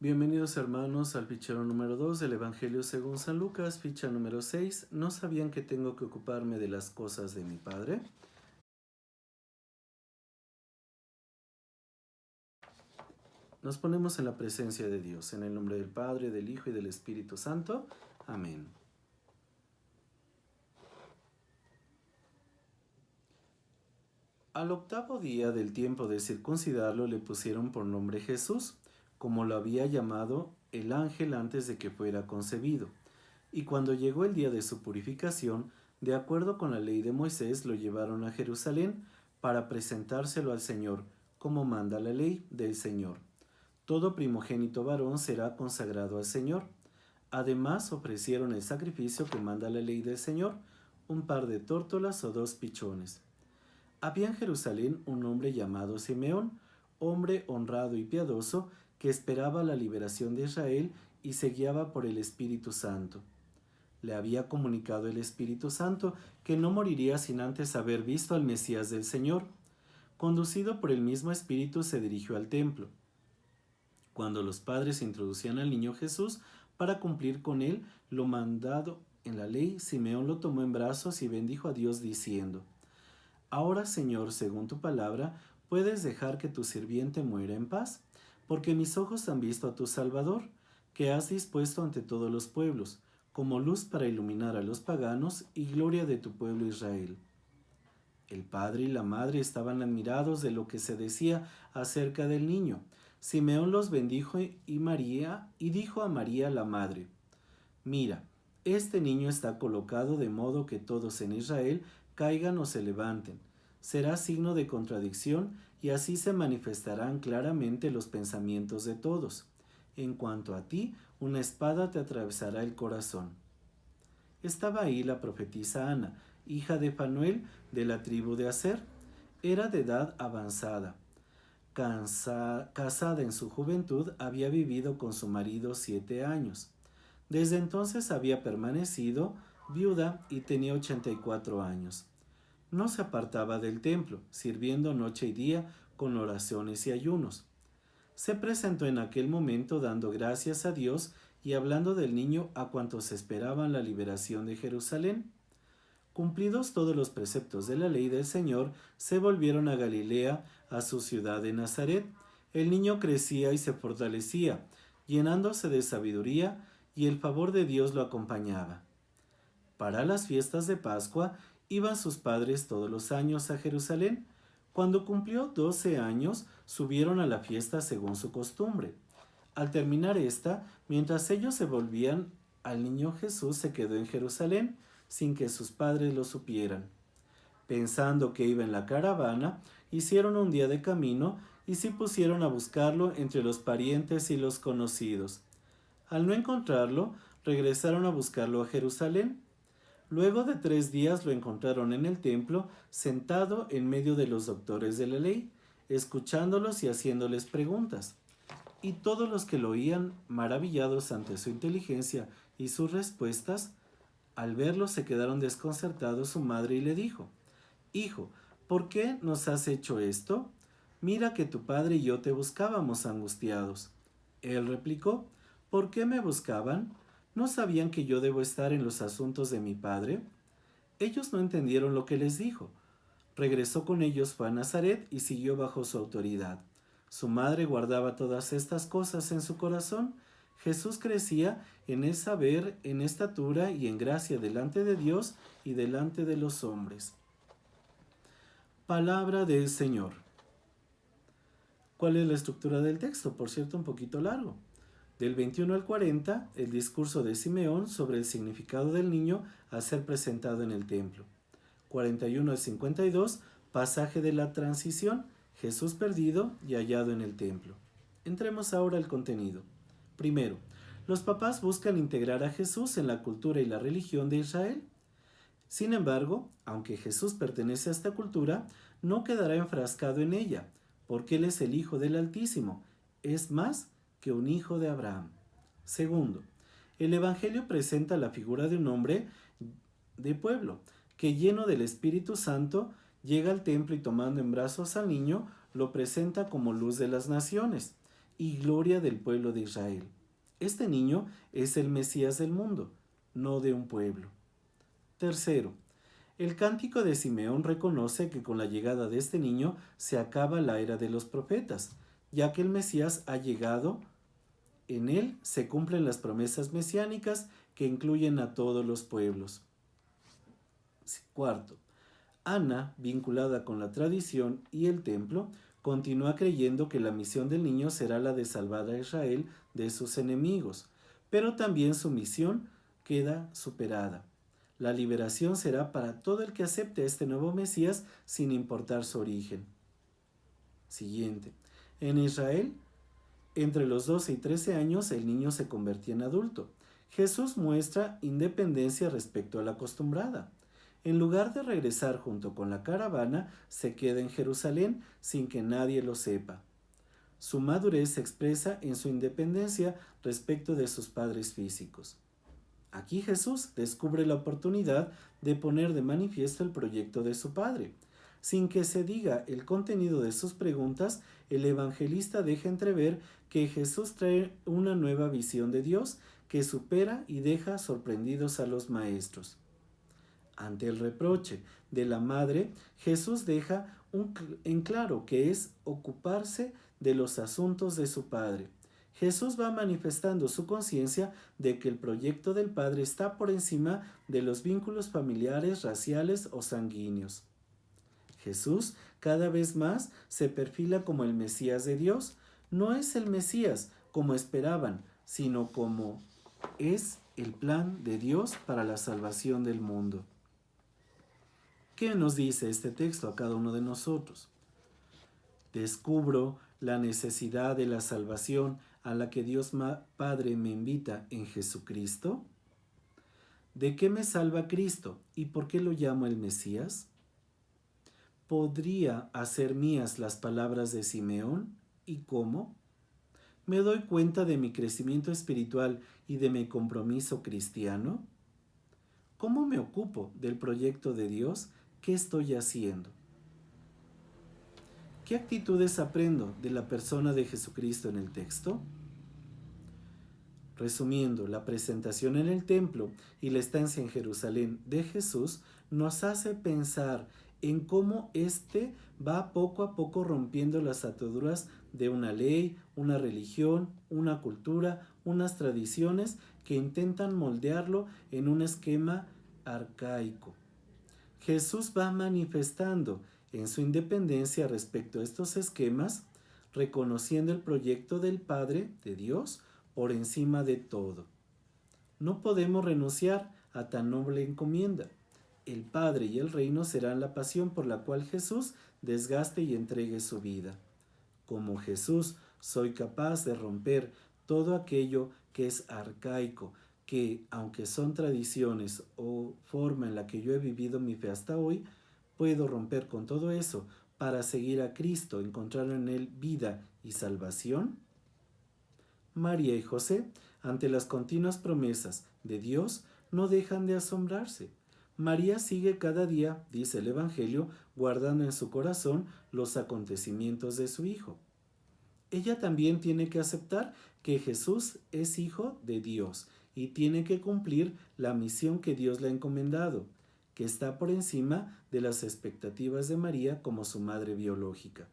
Bienvenidos hermanos al fichero número 2 del Evangelio según San Lucas, ficha número 6. ¿No sabían que tengo que ocuparme de las cosas de mi Padre? Nos ponemos en la presencia de Dios, en el nombre del Padre, del Hijo y del Espíritu Santo. Amén. Al octavo día del tiempo de circuncidarlo le pusieron por nombre Jesús, como lo había llamado el ángel antes de que fuera concebido. Y cuando llegó el día de su purificación, de acuerdo con la ley de Moisés, lo llevaron a Jerusalén para presentárselo al Señor, como manda la ley del Señor. Todo primogénito varón será consagrado al Señor. Además ofrecieron el sacrificio que manda la ley del Señor, un par de tórtolas o 2 pichones. Había en Jerusalén un hombre llamado Simeón, hombre honrado y piadoso, que esperaba la liberación de Israel y se guiaba por el Espíritu Santo. Le había comunicado el Espíritu Santo que no moriría sin antes haber visto al Mesías del Señor. Conducido por el mismo Espíritu se dirigió al templo. Cuando los padres introducían al niño Jesús para cumplir con él lo mandado en la ley, Simeón lo tomó en brazos y bendijo a Dios diciendo: Ahora, Señor, según tu palabra, puedes dejar que tu sirviente muera en paz, porque mis ojos han visto a tu Salvador, que has dispuesto ante todos los pueblos, como luz para iluminar a los paganos y gloria de tu pueblo Israel. El padre y la madre estaban admirados de lo que se decía acerca del niño. Simeón los bendijo y dijo a María la madre: Mira, este niño está colocado de modo que todos en Israel caigan o se levanten. Será signo de contradicción y así se manifestarán claramente los pensamientos de todos. En cuanto a ti, una espada te atravesará el corazón. Estaba ahí la profetisa Ana, hija de Fanuel, de la tribu de Aser. Era de edad avanzada. Casada en su juventud, había vivido con su marido 7 años. Desde entonces había permanecido viuda y tenía 84 años. No se apartaba del templo, sirviendo noche y día con oraciones y ayunos. Se presentó en aquel momento dando gracias a Dios y hablando del niño a cuantos esperaban la liberación de Jerusalén. Cumplidos todos los preceptos de la ley del Señor, se volvieron a Galilea, a su ciudad de Nazaret. El niño crecía y se fortalecía, llenándose de sabiduría, y el favor de Dios lo acompañaba. Para las fiestas de Pascua iban sus padres todos los años a Jerusalén. Cuando cumplió 12 años, subieron a la fiesta según su costumbre. Al terminar esta, mientras ellos se volvían, al niño Jesús se quedó en Jerusalén, sin que sus padres lo supieran. Pensando que iba en la caravana, hicieron un día de camino y se pusieron a buscarlo entre los parientes y los conocidos. Al no encontrarlo, regresaron a buscarlo a Jerusalén. Luego de 3 días lo encontraron en el templo, sentado en medio de los doctores de la ley, escuchándolos y haciéndoles preguntas. Y todos los que lo oían, maravillados ante su inteligencia y sus respuestas, al verlo se quedaron desconcertados su madre y le dijo: Hijo, ¿por qué nos has hecho esto? Mira que tu padre y yo te buscábamos angustiados. Él replicó: ¿Por qué me buscaban? ¿No sabían que yo debo estar en los asuntos de mi padre? Ellos no entendieron lo que les dijo. Regresó con ellos, fue a Nazaret y siguió bajo su autoridad. Su madre guardaba todas estas cosas en su corazón. Jesús crecía en el saber, en estatura y en gracia delante de Dios y delante de los hombres. Palabra del Señor. ¿Cuál es la estructura del texto? Por cierto, un poquito largo. Del 21 al 40, el discurso de Simeón sobre el significado del niño a ser presentado en el templo. 41 al 52, pasaje de la transición, Jesús perdido y hallado en el templo. Entremos ahora al contenido. Primero, los papás buscan integrar a Jesús en la cultura y la religión de Israel. Sin embargo, aunque Jesús pertenece a esta cultura, no quedará enfrascado en ella, porque Él es el Hijo del Altísimo, es más que un hijo de Abraham. Segundo, El Evangelio presenta la figura de un hombre de pueblo, que lleno del Espíritu Santo llega al templo y tomando en brazos al niño, lo presenta como luz de las naciones y gloria del pueblo de Israel. Este niño es el Mesías del mundo, no de un pueblo. Tercero, el cántico de Simeón reconoce que con la llegada de este niño se acaba la era de los profetas, ya que el Mesías ha llegado. En él se cumplen las promesas mesiánicas que incluyen a todos los pueblos. Cuarto, Ana, vinculada con la tradición y el templo, continúa creyendo que la misión del niño será la de salvar a Israel de sus enemigos, pero también su misión queda superada. La liberación será para todo el que acepte a este nuevo Mesías sin importar su origen. Siguiente. En Israel, entre los 12 y 13 años, el niño se convertía en adulto. Jesús muestra independencia respecto a la acostumbrada. En lugar de regresar junto con la caravana, se queda en Jerusalén sin que nadie lo sepa. Su madurez se expresa en su independencia respecto de sus padres físicos. Aquí Jesús descubre la oportunidad de poner de manifiesto el proyecto de su Padre. Sin que se diga el contenido de sus preguntas, el evangelista deja entrever que Jesús trae una nueva visión de Dios que supera y deja sorprendidos a los maestros. Ante el reproche de la madre, Jesús deja en claro que es ocuparse de los asuntos de su Padre. Jesús va manifestando su conciencia de que el proyecto del Padre está por encima de los vínculos familiares, raciales o sanguíneos. Jesús cada vez más se perfila como el Mesías de Dios. No es el Mesías como esperaban, sino como es el plan de Dios para la salvación del mundo. ¿Qué nos dice este texto a cada uno de nosotros? Descubro la necesidad de la salvación a la que Dios Padre me invita en Jesucristo. ¿De qué me salva Cristo y por qué lo llamo el Mesías? ¿Podría hacer mías las palabras de Simeón? ¿Y cómo? ¿Me doy cuenta de mi crecimiento espiritual y de mi compromiso cristiano? ¿Cómo me ocupo del proyecto de Dios? ¿Qué estoy haciendo? ¿Qué actitudes aprendo de la persona de Jesucristo en el texto? Resumiendo, la presentación en el templo y la estancia en Jerusalén de Jesús nos hace pensar en cómo éste va poco a poco rompiendo las ataduras de una ley, una religión, una cultura, unas tradiciones que intentan moldearlo en un esquema arcaico. Jesús va manifestando en su independencia respecto a estos esquemas, reconociendo el proyecto del Padre, de Dios, por encima de todo. No podemos renunciar a tan noble encomienda. El Padre y el reino serán la pasión por la cual Jesús desgaste y entregue su vida. Como Jesús, soy capaz de romper todo aquello que es arcaico, que, aunque son tradiciones o forma en la que yo he vivido mi fe hasta hoy, puedo romper con todo eso para seguir a Cristo, encontrar en Él vida y salvación. María y José, ante las continuas promesas de Dios, no dejan de asombrarse. María sigue cada día, dice el Evangelio, guardando en su corazón los acontecimientos de su Hijo. Ella también tiene que aceptar que Jesús es Hijo de Dios y tiene que cumplir la misión que Dios le ha encomendado, que está por encima de las expectativas de María como su madre biológica.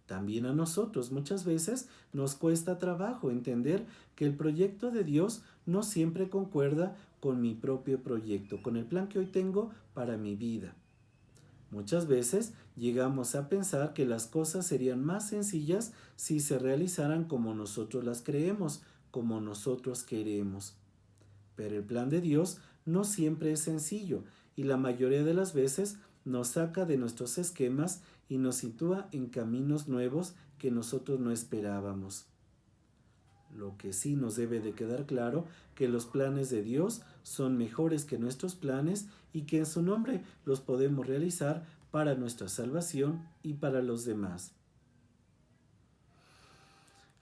También a nosotros muchas veces nos cuesta trabajo entender que el proyecto de Dios no siempre concuerda con mi propio proyecto, con el plan que hoy tengo para mi vida. Muchas veces llegamos a pensar que las cosas serían más sencillas si se realizaran como nosotros las creemos, como nosotros queremos. Pero el plan de Dios no siempre es sencillo y la mayoría de las veces nos saca de nuestros esquemas y nos sitúa en caminos nuevos que nosotros no esperábamos. Lo que sí nos debe de quedar claro que los planes de Dios son mejores que nuestros planes y que en su nombre los podemos realizar para nuestra salvación y para los demás.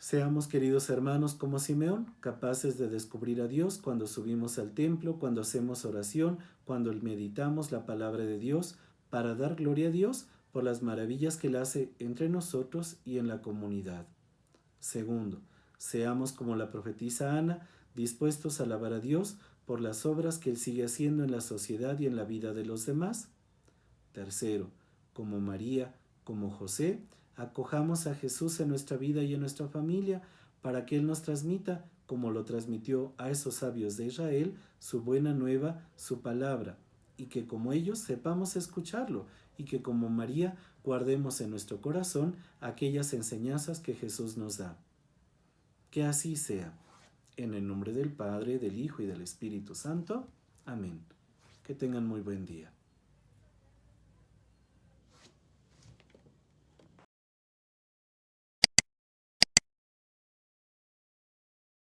Seamos, queridos hermanos, como Simeón, capaces de descubrir a Dios cuando subimos al templo, cuando hacemos oración, cuando meditamos la palabra de Dios, para dar gloria a Dios por las maravillas que Él hace entre nosotros y en la comunidad. Segundo, seamos como la profetisa Ana, dispuestos a alabar a Dios por las obras que Él sigue haciendo en la sociedad y en la vida de los demás. Tercero, como María, como José, acojamos a Jesús en nuestra vida y en nuestra familia para que Él nos transmita, como lo transmitió a esos sabios de Israel, su buena nueva, su palabra, y que como ellos sepamos escucharlo, y que como María guardemos en nuestro corazón aquellas enseñanzas que Jesús nos da. Que así sea. En el nombre del Padre, del Hijo y del Espíritu Santo. Amén. Que tengan muy buen día.